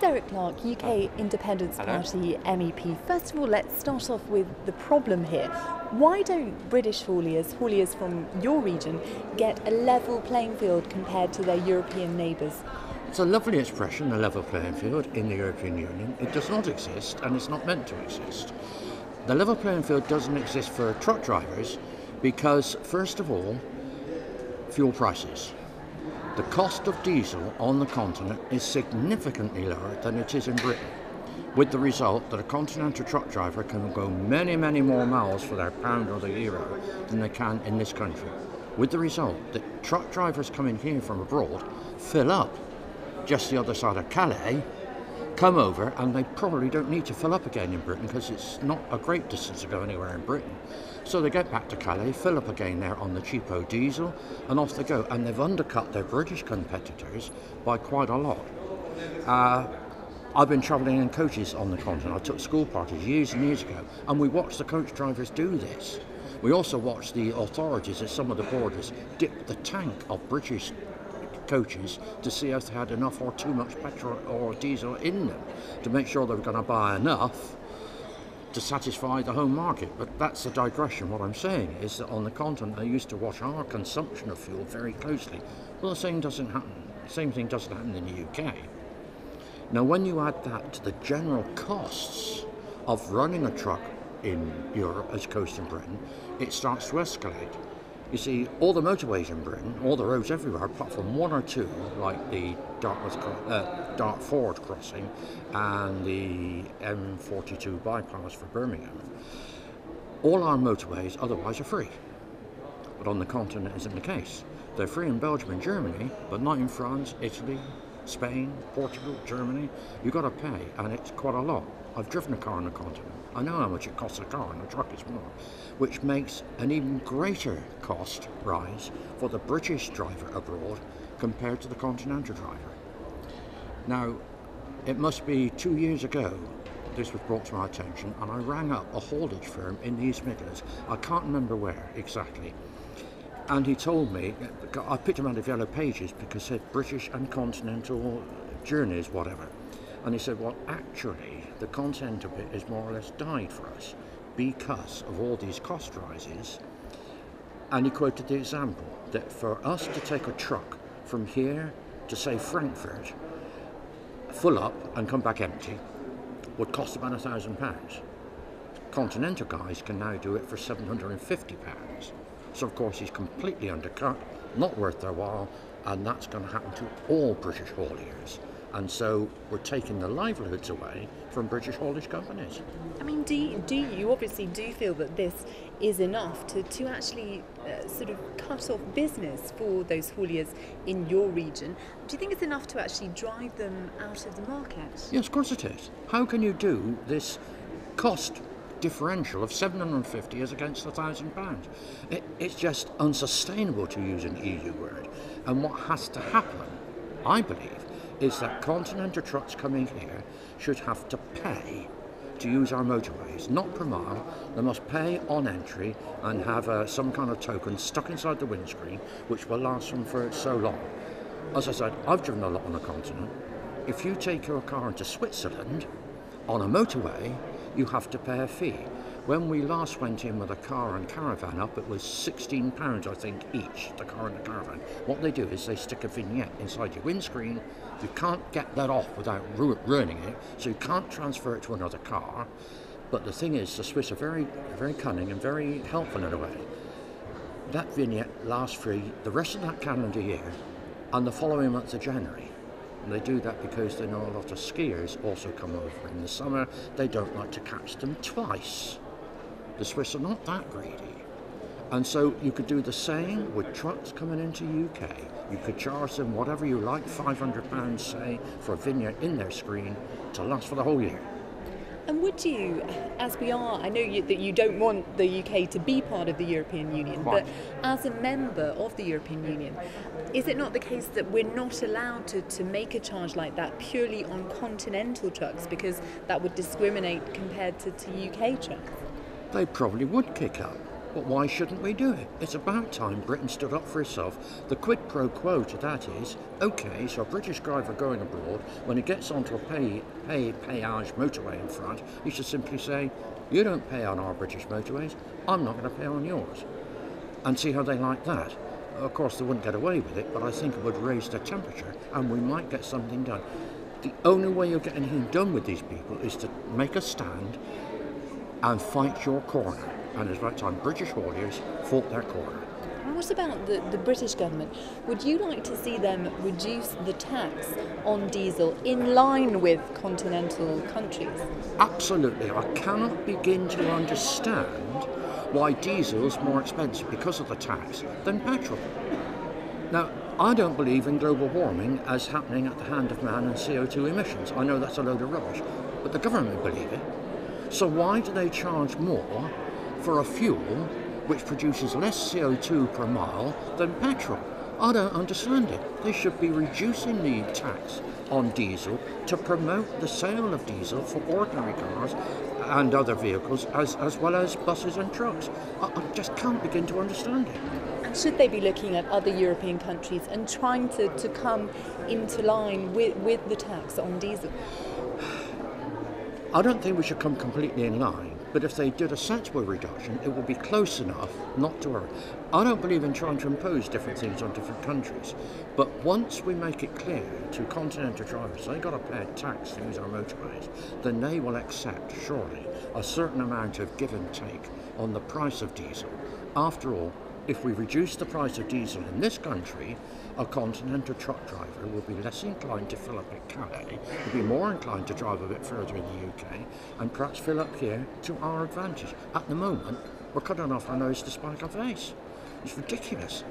Derek Clark, UK Independence Party MEP. First of all, let's start off with the problem here. Why don't British hauliers from your region, get a level playing field compared to their European neighbours? It's a lovely expression, a level playing field in the European Union. It does not exist, and it's not meant to exist. The level playing field doesn't exist for truck drivers because, first of all, fuel prices. The cost of diesel on the continent is significantly lower than it is in Britain, with the result that a continental truck driver can go many, many more miles for their pound or the euro than they can in this country, with the result that truck drivers coming here from abroad fill up just the other side of Calais, come over, and they probably don't need to fill up again in Britain because it's not a great distance to go anywhere in Britain. So they get back to Calais, fill up again there on the cheapo diesel, and off they go. And they've undercut their British competitors by quite a lot. I've been travelling in coaches on the continent. I took school parties years and years ago, and we watched the coach drivers do this. We also watched the authorities at some of the borders dip the tank of British coaches to see if they had enough or too much petrol or diesel in them to make sure they were going to buy enough to satisfy the home market. But that's a digression. What I'm saying is that on the continent they used to watch our consumption of fuel very closely. Well, the same thing doesn't happen in the UK. Now, when you add that to the general costs of running a truck in Europe as opposed to Britain, it starts to escalate. You see, all the motorways in Britain, all the roads everywhere, apart from one or two, like the Dartford crossing and the M42 bypass for Birmingham, all our motorways otherwise are free. But on the continent isn't the case. They're free in Belgium and Germany, but not in France, Italy, Spain, Portugal, Germany. You've got to pay, and it's quite a lot. I've driven a car on the continent. I know how much it costs a car, and a truck is more, which makes an even greater cost rise for the British driver abroad compared to the continental driver. Now, it must be 2 years ago this was brought to my attention, and I rang up a haulage firm in the East Midlands. I can't remember where exactly. And he told me, I picked him out of Yellow Pages because it said British and continental journeys, whatever. And he said, well, actually, the continental bit is more or less died for us because of all these cost rises. And he quoted the example that for us to take a truck from here to, say, Frankfurt, full up and come back empty, would cost about £1,000. Continental guys can now do it for £750. So, of course, he's completely undercut, not worth their while, and that's going to happen to all British hauliers. And so we're taking the livelihoods away from British haulage companies. I mean, do you obviously do feel that this is enough to actually sort of cut off business for those hauliers in your region? Do you think it's enough to actually drive them out of the market? Yes, of course it is. How can you do this cost differential of £750 as against £1,000? It's just unsustainable, to use an EU word. And what has to happen, I believe, is that continental trucks coming here should have to pay to use our motorways, not per mile. They must pay on entry and have some kind of token stuck inside the windscreen, which will last them for so long. As I said, I've driven a lot on the continent. If you take your car into Switzerland on a motorway, you have to pay a fee. When we last went in with a car and caravan up, it was £16, I think, each, the car and the caravan. What they do is they stick a vignette inside your windscreen. You can't get that off without ruining it, so you can't transfer it to another car. But the thing is, the Swiss are very, very cunning and very helpful in a way. That vignette lasts free the rest of that calendar year and the following month of January. And they do that because they know a lot of skiers also come over in the summer. They don't like to catch them twice. The Swiss are not that greedy. And so you could do the same with trucks coming into UK. You could charge them whatever you like, £500, say, for a vignette in their screen to last for the whole year. And would you, as we are, I know that you don't want the UK to be part of the European Union, Quite. but as a member of the European Union, is it not the case that we're not allowed to make a charge like that purely on continental trucks because that would discriminate compared to UK trucks? They probably would kick up. But why shouldn't we do it? It's about time Britain stood up for itself. The quid pro quo to that is, okay, so a British driver going abroad, when he gets onto a péage motorway in France, he should simply say, you don't pay on our British motorways, I'm not going to pay on yours. And see how they like that. Of course, they wouldn't get away with it, but I think it would raise the temperature and we might get something done. The only way you'll get anything done with these people is to make a stand and fight your corner. And it's about time British hauliers fought their corner. What about the British government? Would you like to see them reduce the tax on diesel in line with continental countries? Absolutely. I cannot begin to understand why diesel's more expensive because of the tax than petrol. Now, I don't believe in global warming as happening at the hand of man and CO2 emissions. I know that's a load of rubbish, but the government believe it. So why do they charge more for a fuel which produces less CO2 per mile than petrol? I don't understand it. They should be reducing the tax on diesel to promote the sale of diesel for ordinary cars and other vehicles as well as buses and trucks. I just can't begin to understand it. And should they be looking at other European countries and trying to come into line with the tax on diesel? I don't think we should come completely in line, but if they did a sensible reduction, it would be close enough not to worry. I don't believe in trying to impose different things on different countries, but once we make it clear to continental drivers they've got to pay a tax to use our motorways, then they will accept, surely, a certain amount of give and take on the price of diesel. After all, if we reduce the price of diesel in this country, a continental truck driver will be less inclined to fill up at Calais, will be more inclined to drive a bit further in the UK, and perhaps fill up here to our advantage. At the moment, we're cutting off our nose to spite our face. It's ridiculous.